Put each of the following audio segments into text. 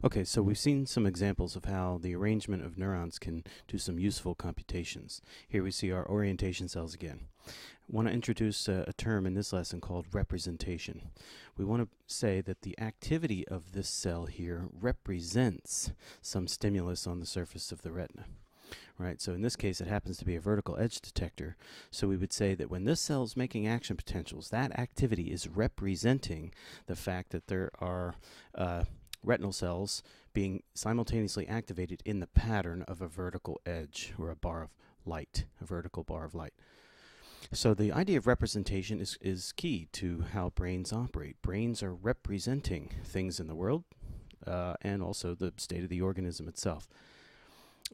Okay, so we've seen some examples of how the arrangement of neurons can do some useful computations. Here we see our orientation cells again. I want to introduce a term in this lesson called representation. We want to say that the activity of this cell here represents some stimulus on the surface of the retina. Right, so in this case it happens to be a vertical edge detector, so we would say that when this cell is making action potentials, that activity is representing the fact that there are retinal cells being simultaneously activated in the pattern of a vertical edge or a bar of light, a vertical bar of light. So the idea of representation is key to how brains operate. Brains are representing things in the world and also the state of the organism itself.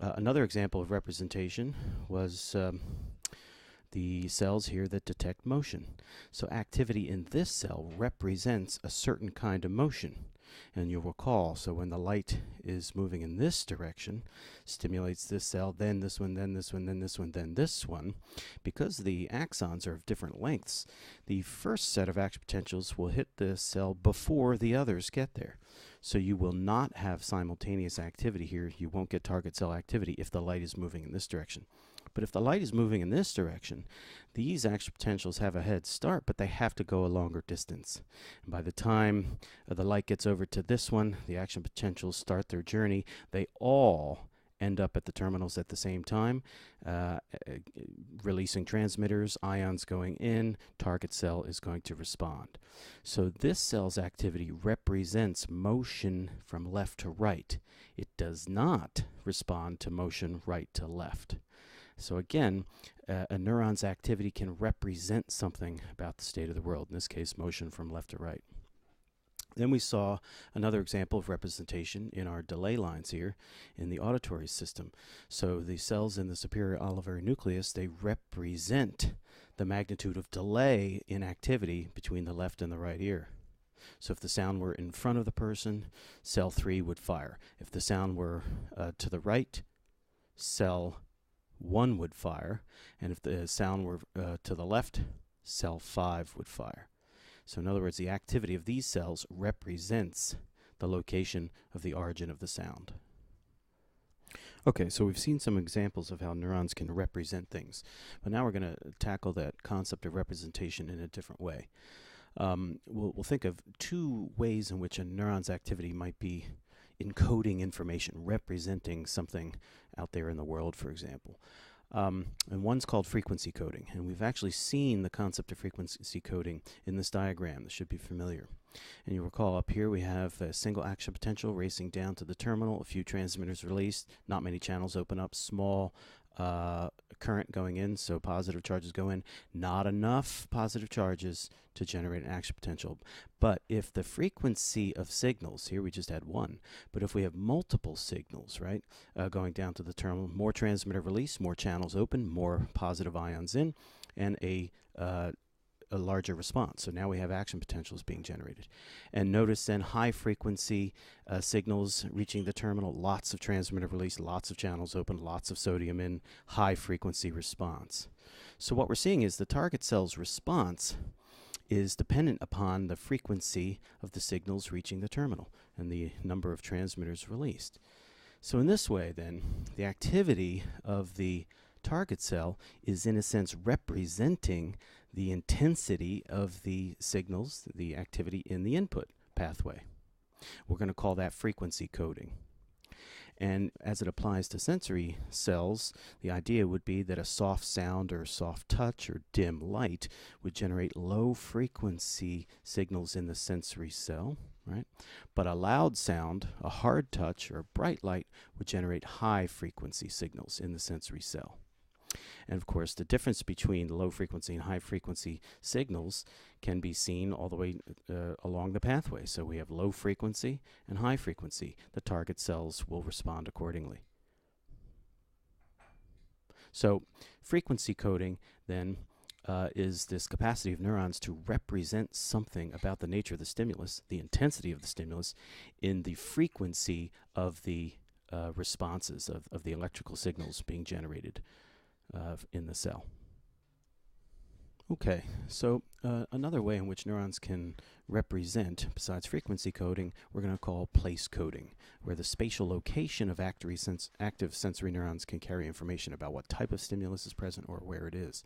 Another example of representation was the cells here that detect motion. So activity in this cell represents a certain kind of motion. And you'll recall, so when the light is moving in this direction, stimulates this cell, then this one, then this one, then this one, then this one. Because the axons are of different lengths, the first set of action potentials will hit the cell before the others get there. So you will not have simultaneous activity here. You won't get target cell activity if the light is moving in this direction. But if the light is moving in this direction, these action potentials have a head start, but they have to go a longer distance. And by the time the light gets over to this one, the action potentials start their journey. They all end up at the terminals at the same time, releasing transmitters, ions going in, target cell is going to respond. So this cell's activity represents motion from left to right. It does not respond to motion right to left. So again, a neuron's activity can represent something about the state of the world, in this case, motion from left to right. Then we saw another example of representation in our delay lines here in the auditory system. So the cells in the superior olivary nucleus, they represent the magnitude of delay in activity between the left and the right ear. So if the sound were in front of the person, cell 3 would fire. If the sound were to the right, cell 1 would fire. And if the sound were to the left, cell 5 would fire. So in other words, the activity of these cells represents the location of the origin of the sound. Okay, so we've seen some examples of how neurons can represent things, but now we're going to tackle that concept of representation in a different way. We'll think of two ways in which a neuron's activity might be encoding information, representing something out there in the world, for example. And one's called frequency coding, and we've actually seen the concept of frequency coding in this diagram. This should be familiar. And you recall up here we have a single action potential racing down to the terminal, a few transmitters released, not many channels open up, small current going in, so positive charges go in, not enough positive charges to generate an action potential. But if the frequency of signals, here we just had one, but if we have multiple signals, right, going down to the terminal, more transmitter release, more channels open, more positive ions in, and a larger response. So now we have action potentials being generated. And notice then high frequency signals reaching the terminal, lots of transmitter release, lots of channels open, lots of sodium in, high frequency response. So what we're seeing is the target cell's response is dependent upon the frequency of the signals reaching the terminal and the number of transmitters released. So in this way then, the activity of the target cell is in a sense representing the intensity of the signals, the activity in the input pathway. We're going to call that frequency coding. And as it applies to sensory cells, the idea would be that a soft sound or soft touch or dim light would generate low frequency signals in the sensory cell, right? But a loud sound, a hard touch, or a bright light would generate high frequency signals in the sensory cell. And of course, the difference between low frequency and high frequency signals can be seen all the way along the pathway. So we have low frequency and high frequency. The target cells will respond accordingly. So frequency coding then is this capacity of neurons to represent something about the nature of the stimulus, the intensity of the stimulus, in the frequency of the responses of the electrical signals being generated in the cell. Okay, so another way in which neurons can represent, besides frequency coding, we're going to call place coding, where the spatial location of active sensory neurons can carry information about what type of stimulus is present or where it is.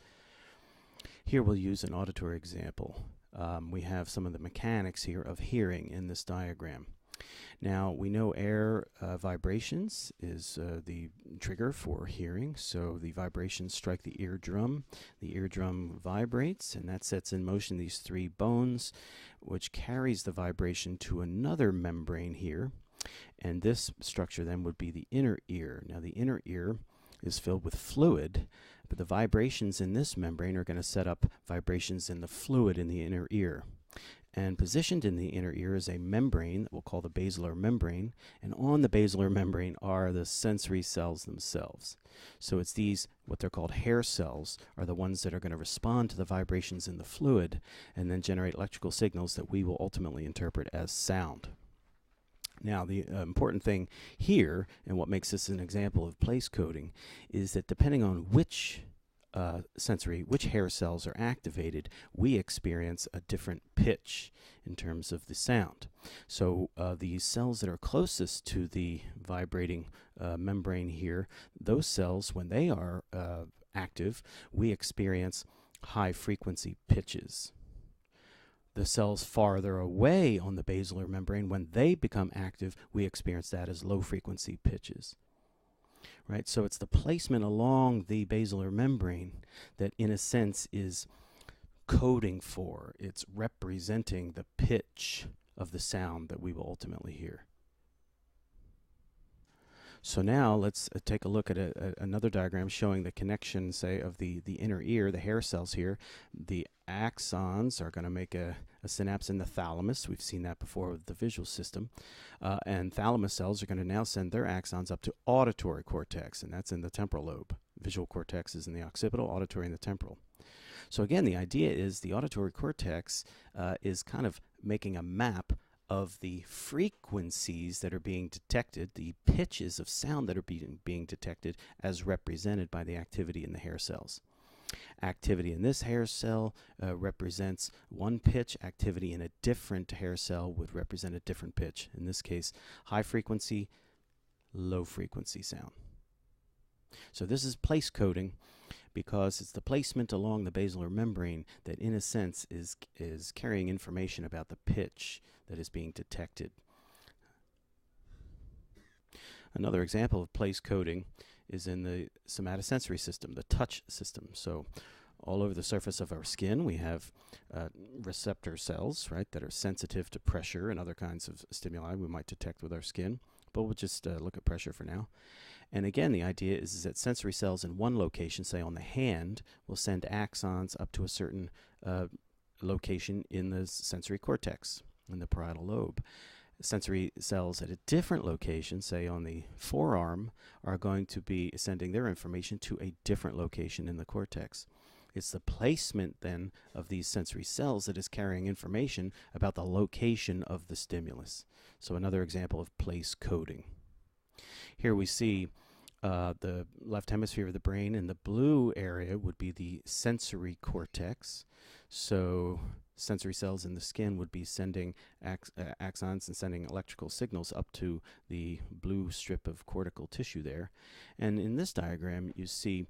Here we'll use an auditory example. We have some of the mechanics here of hearing in this diagram. Now, we know air vibrations is the trigger for hearing, so the vibrations strike the eardrum. The eardrum vibrates, and that sets in motion these three bones, which carries the vibration to another membrane here, and this structure then would be the inner ear. Now, the inner ear is filled with fluid, but the vibrations in this membrane are going to set up vibrations in the fluid in the inner ear. And positioned in the inner ear is a membrane that we'll call the basilar membrane, and on the basilar membrane are the sensory cells themselves. So it's these, what they're called hair cells, are the ones that are going to respond to the vibrations in the fluid and then generate electrical signals that we will ultimately interpret as sound. Now, the important thing here, and what makes this an example of place coding, is that depending on which which hair cells are activated, we experience a different pitch in terms of the sound. So the cells that are closest to the vibrating membrane here, those cells, when they are active, we experience high frequency pitches. The cells farther away on the basilar membrane, when they become active, we experience that as low frequency pitches. Right, so it's the placement along the basilar membrane that, in a sense, is coding for, it's representing the pitch of the sound that we will ultimately hear. So now let's take a look at another diagram showing the connection, say, of the inner ear, the hair cells here. The axons are going to make a synapse in the thalamus. We've seen that before with the visual system. And thalamus cells are going to now send their axons up to auditory cortex, and that's in the temporal lobe. Visual cortex is in the occipital, auditory in the temporal. So again, the idea is the auditory cortex is kind of making a map of the frequencies that are being detected, the pitches of sound that are being detected as represented by the activity in the hair cells. Activity in this hair cell represents one pitch. Activity in a different hair cell would represent a different pitch. In this case, high frequency, low frequency sound. So this is place coding, because it's the placement along the basilar membrane that, in a sense, is carrying information about the pitch that is being detected. Another example of place coding is in the somatosensory system, the touch system. So all over the surface of our skin, we have receptor cells, right, that are sensitive to pressure and other kinds of stimuli we might detect with our skin. But we'll just look at pressure for now. And again, the idea is that sensory cells in one location, say on the hand, will send axons up to a certain location in the sensory cortex, in the parietal lobe. Sensory cells at a different location, say on the forearm, are going to be sending their information to a different location in the cortex. It's the placement then of these sensory cells that is carrying information about the location of the stimulus. So another example of place coding. Here we see the left hemisphere of the brain, and the blue area would be the sensory cortex. So sensory cells in the skin would be sending axons and sending electrical signals up to the blue strip of cortical tissue there. And in this diagram, you see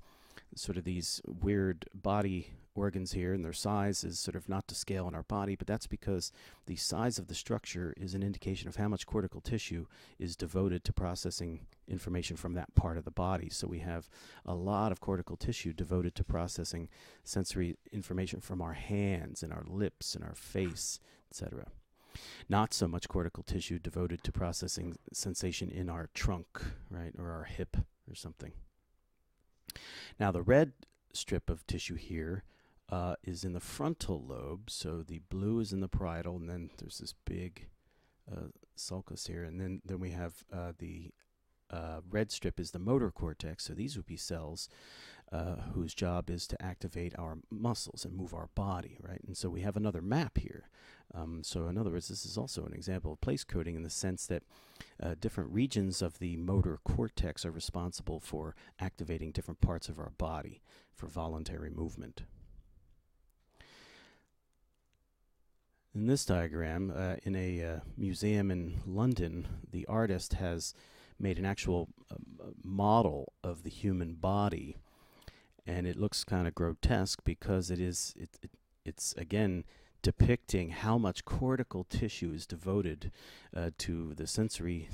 sort of these weird body organs here, and their size is sort of not to scale in our body, but that's because the size of the structure is an indication of how much cortical tissue is devoted to processing information from that part of the body. So we have a lot of cortical tissue devoted to processing sensory information from our hands and our lips and our face, etc. Not so much cortical tissue devoted to processing sensation in our trunk, right, or our hip or something. Now the red strip of tissue here is in the frontal lobe, so the blue is in the parietal, and then there's this big sulcus here, and then we have the red strip is the motor cortex, so these would be cells whose job is to activate our muscles and move our body, right? And so we have another map here. So in other words, this is also an example of place coding in the sense that different regions of the motor cortex are responsible for activating different parts of our body for voluntary movement. In this diagram, in a museum in London, the artist has made an actual model of the human body, and it looks kind of grotesque because it's again depicting how much cortical tissue is devoted to the sensory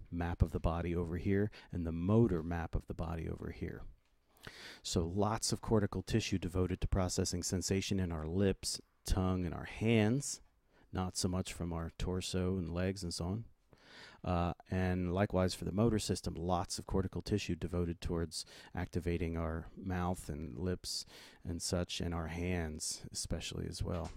map of the body over here and the motor map of the body over here. So lots of cortical tissue devoted to processing sensation in our lips, tongue, and our hands, not so much from our torso and legs and so on. And likewise for the motor system, lots of cortical tissue devoted towards activating our mouth and lips and such, and our hands especially as well.